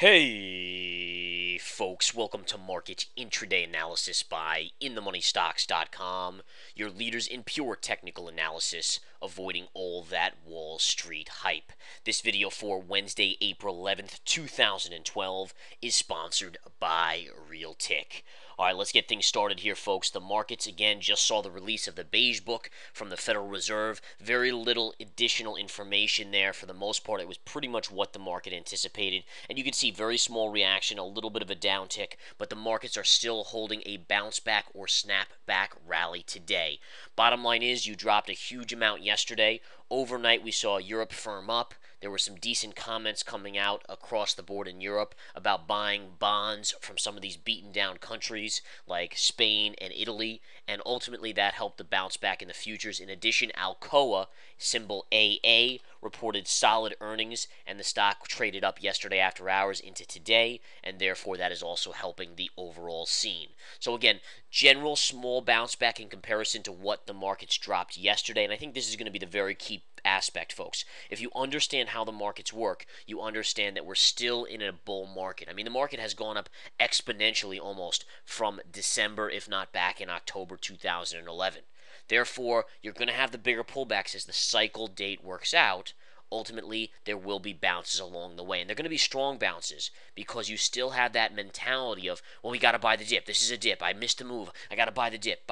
Hey, folks, welcome to Market Intraday Analysis by InTheMoneyStocks.com, your leaders in pure technical analysis, avoiding all that Wall Street hype. This video for Wednesday, April 11th, 2012 is sponsored by Realtik. All right, let's get things started here, folks. The markets, again, just saw the release of the Beige Book from the Federal Reserve. Very little additional information there. For the most part, it was pretty much what the market anticipated. And you can see very small reaction, a little bit of a downtick, but the markets are still holding a bounce back or snap back rally today. Bottom line is you dropped a huge amount yesterday. Overnight, we saw Europe firm up. There were some decent comments coming out across the board in Europe about buying bonds from some of these beaten down countries like Spain and Italy, and ultimately that helped the bounce back in the futures. In addition, Alcoa, symbol AA, reported solid earnings, and the stock traded up yesterday after hours into today, and therefore that is also helping the overall scene. So again, general small bounce back in comparison to what the markets dropped yesterday, and I think this is going to be the very key aspect, folks. If you understand how the markets work, you understand that we're still in a bull market. I mean, the market has gone up exponentially almost from December, if not back in October 2011. Therefore, you're going to have the bigger pullbacks as the cycle date works out. Ultimately, there will be bounces along the way, and they're going to be strong bounces because you still have that mentality of, well, we got to buy the dip. This is a dip. I missed a move. I got to buy the dip,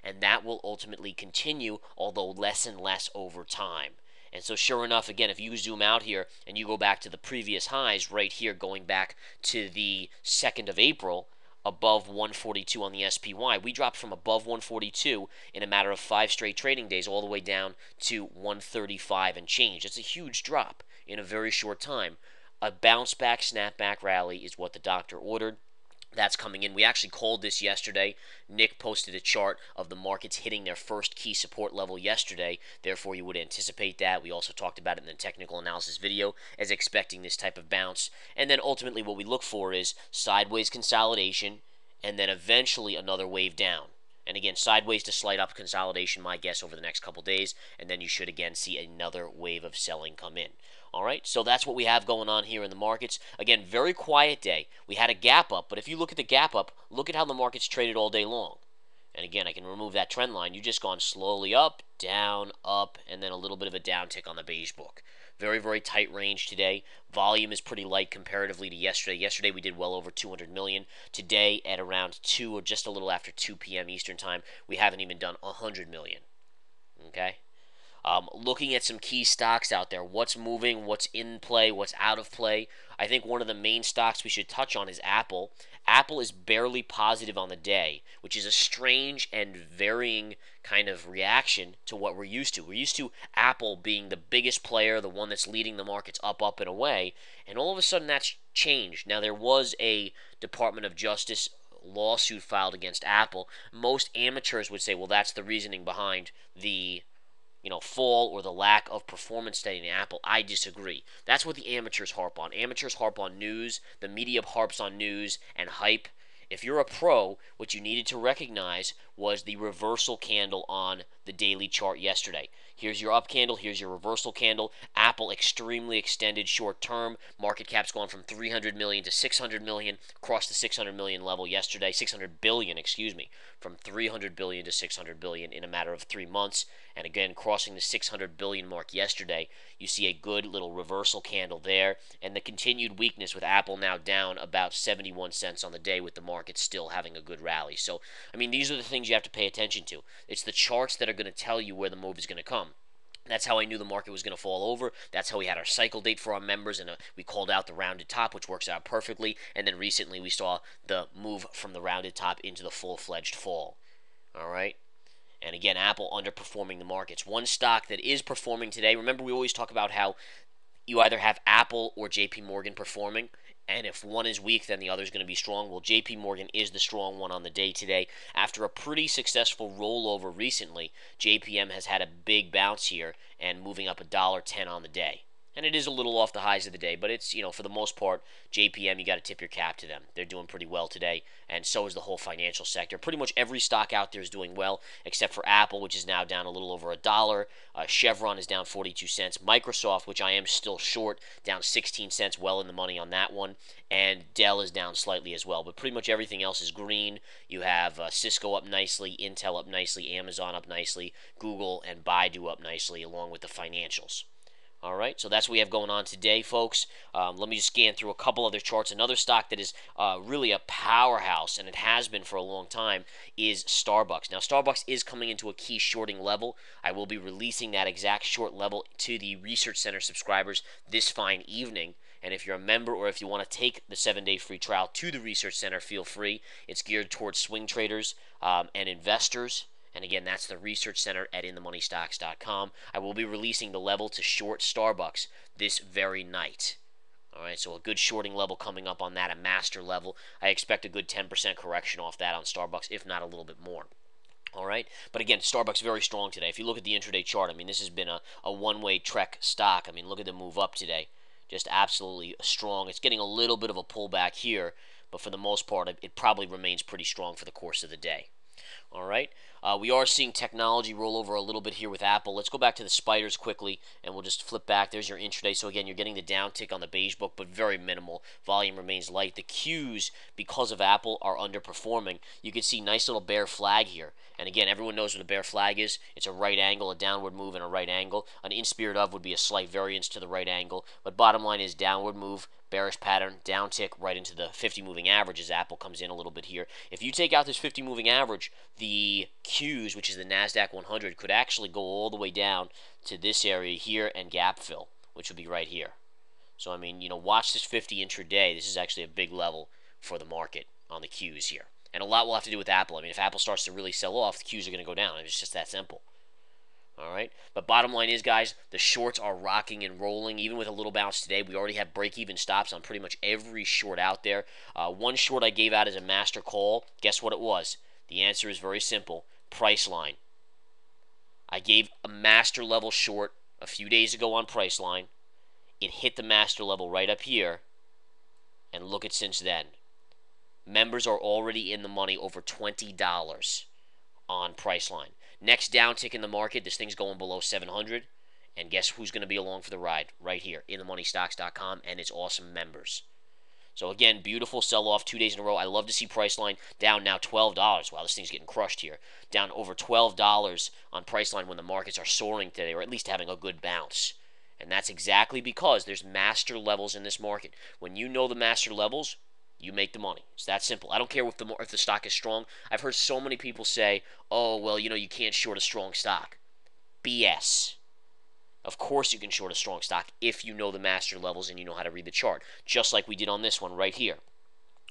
and that will ultimately continue, although less and less over time. And so sure enough, again, if you zoom out here and you go back to the previous highs right here, going back to the 2nd of April, above 142 on the SPY. We dropped from above 142 in a matter of 5 straight trading days all the way down to 135 and change. It's a huge drop in a very short time. A bounce back, snapback rally is what the doctor ordered. That's coming in. We actually called this yesterday. Nick posted a chart of the markets hitting their first key support level yesterday. Therefore, you would anticipate that. We also talked about it in the technical analysis video as expecting this type of bounce. And then ultimately what we look for is sideways consolidation and then eventually another wave down. And again, sideways to slight up consolidation, my guess, over the next couple days. And then you should again see another wave of selling come in. All right, so that's what we have going on here in the markets. Again, very quiet day. We had a gap up, but if you look at the gap up, look at how the market's traded all day long. And again, I can remove that trend line. You've just gone slowly up, and then a little bit of a downtick on the Beige Book. Very, very tight range today. Volume is pretty light comparatively to yesterday. Yesterday we did well over 200 million. Today at around 2 or just a little after 2 p.m. Eastern Time, we haven't even done 100 million. Okay? Looking at some key stocks out there, what's moving, what's in play, what's out of play. I think one of the main stocks we should touch on is Apple. Apple is barely positive on the day, which is a strange and varying kind of reaction to what we're used to. We're used to Apple being the biggest player, the one that's leading the markets up and away, and all of a sudden that's changed. Now, there was a Department of Justice lawsuit filed against Apple. Most amateurs would say, well, that's the reasoning behind the fall or the lack of performance steady in Apple. I disagree. That's what the amateurs harp on. Amateurs harp on news. The media harps on news and hype. If you're a pro, what you needed to recognize was the reversal candle on the daily chart yesterday. Here's your up candle. Here's your reversal candle. Apple extremely extended short term. Market cap's gone from 300 million to 600 million. Crossed the 600 million level yesterday. 600 billion, excuse me. From 300 billion to 600 billion in a matter of 3 months. And again, crossing the 600 billion mark yesterday. You see a good little reversal candle there. And the continued weakness with Apple now down about 71 cents on the day with the market still having a good rally. So, I mean, these are the things you have to pay attention to. It's the charts that are going to tell you where the move is going to come. That's how I knew the market was going to fall over. That's how we had our cycle date for our members, and we called out the rounded top, which works out perfectly. And then recently we saw the move from the rounded top into the full-fledged fall. All right? And again, Apple underperforming the markets. One stock that is performing today, remember we always talk about how you either have Apple or JP Morgan performing. And if one is weak, then the other is going to be strong. Well, JP Morgan is the strong one on the day today. After a pretty successful rollover recently, JPM has had a big bounce here and moving up $1.10 on the day. And it is a little off the highs of the day, but it's, for the most part, JPM, you got to tip your cap to them. They're doing pretty well today, and so is the whole financial sector. Pretty much every stock out there is doing well, except for Apple, which is now down a little over $1. Chevron is down 42 cents. Microsoft, which I am still short, down 16 cents, well in the money on that one. And Dell is down slightly as well. But pretty much everything else is green. You have Cisco up nicely, Intel up nicely, Amazon up nicely, Google and Baidu up nicely, along with the financials. All right, so that's what we have going on today, folks. Let me just scan through a couple other charts. Another stock that is really a powerhouse, and it has been for a long time, is Starbucks. Now, Starbucks is coming into a key shorting level. I will be releasing that exact short level to the Research Center subscribers this fine evening. And if you're a member or if you want to take the 7-day free trial to the Research Center, feel free. It's geared towards swing traders and investors. And again, that's the Research Center at InTheMoneyStocks.com. I will be releasing the level to short Starbucks this very night. All right, so a good shorting level coming up on that, a master level. I expect a good 10% correction off that on Starbucks, if not a little bit more. All right, but again, Starbucks very strong today. If you look at the intraday chart, I mean, this has been a one-way trek stock. I mean, look at the move up today. Just absolutely strong. It's getting a little bit of a pullback here, but for the most part, it probably remains pretty strong for the course of the day. All right, we are seeing technology roll over a little bit here with Apple. Let's go back to the spiders quickly, and we'll just flip back. There's your intraday. So again, you're getting the downtick on the beige book, but very minimal. Volume remains light. The Qs, because of Apple, are underperforming. You can see nice little bear flag here. And again, everyone knows what a bear flag is. It's a right angle, a downward move, and a right angle. An in spirit of would be a slight variance to the right angle. But bottom line is downward move, bearish pattern, down tick right into the 50 moving average as Apple comes in a little bit here. If you take out this 50 moving average, the Qs, which is the NASDAQ 100, could actually go all the way down to this area here and gap fill, which would be right here. So, I mean, watch this 50 intraday. This is actually a big level for the market on the Qs here. And a lot will have to do with Apple. I mean, if Apple starts to really sell off, the Qs are going to go down. It's just that simple. All right, but bottom line is, guys, the shorts are rocking and rolling. Even with a little bounce today, we already have break-even stops on pretty much every short out there. One short I gave out as a master call. Guess what it was? The answer is very simple. Priceline. I gave a master level short a few days ago on Priceline. It hit the master level right up here, and look at since then. Members are already in the money over $20 on Priceline. Next downtick in the market, this thing's going below 700, and guess who's going to be along for the ride? Right here, InTheMoneyStocks.com, and its awesome members. So again, beautiful sell-off 2 days in a row. I love to see Priceline down now $12. Wow, this thing's getting crushed here. Down over $12 on Priceline when the markets are soaring today, or at least having a good bounce. And that's exactly because there's master levels in this market. When you know the master levels, you make the money. It's that simple. I don't care if the stock is strong. I've heard so many people say, oh, well, you can't short a strong stock. BS. Of course you can short a strong stock if you know the master levels and you know how to read the chart, just like we did on this one right here.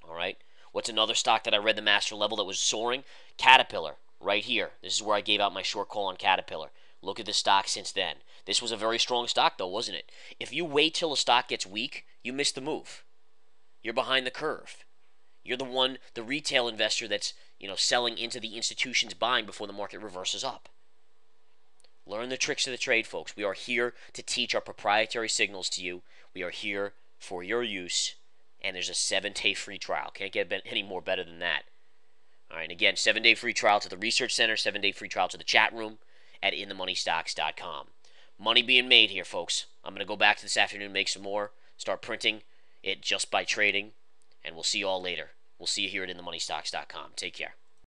All right? What's another stock that I read the master level that was soaring? Caterpillar, right here. This is where I gave out my short call on Caterpillar. Look at the stock since then. This was a very strong stock, though, wasn't it? If you wait till a stock gets weak, you miss the move. You're behind the curve. You're the retail investor that's, selling into the institutions buying before the market reverses up. Learn the tricks of the trade, folks. We are here to teach our proprietary signals to you. We are here for your use, and there's a 7-day free trial. Can't get any more better than that. All right, and again, 7-day free trial to the Research Center, 7-day free trial to the chat room at InTheMoneyStocks.com. Money being made here, folks. I'm going to go back to this afternoon, make some more, start printing it just by trading, and we'll see you all later. We'll see you here at InTheMoneyStocks.com. Take care.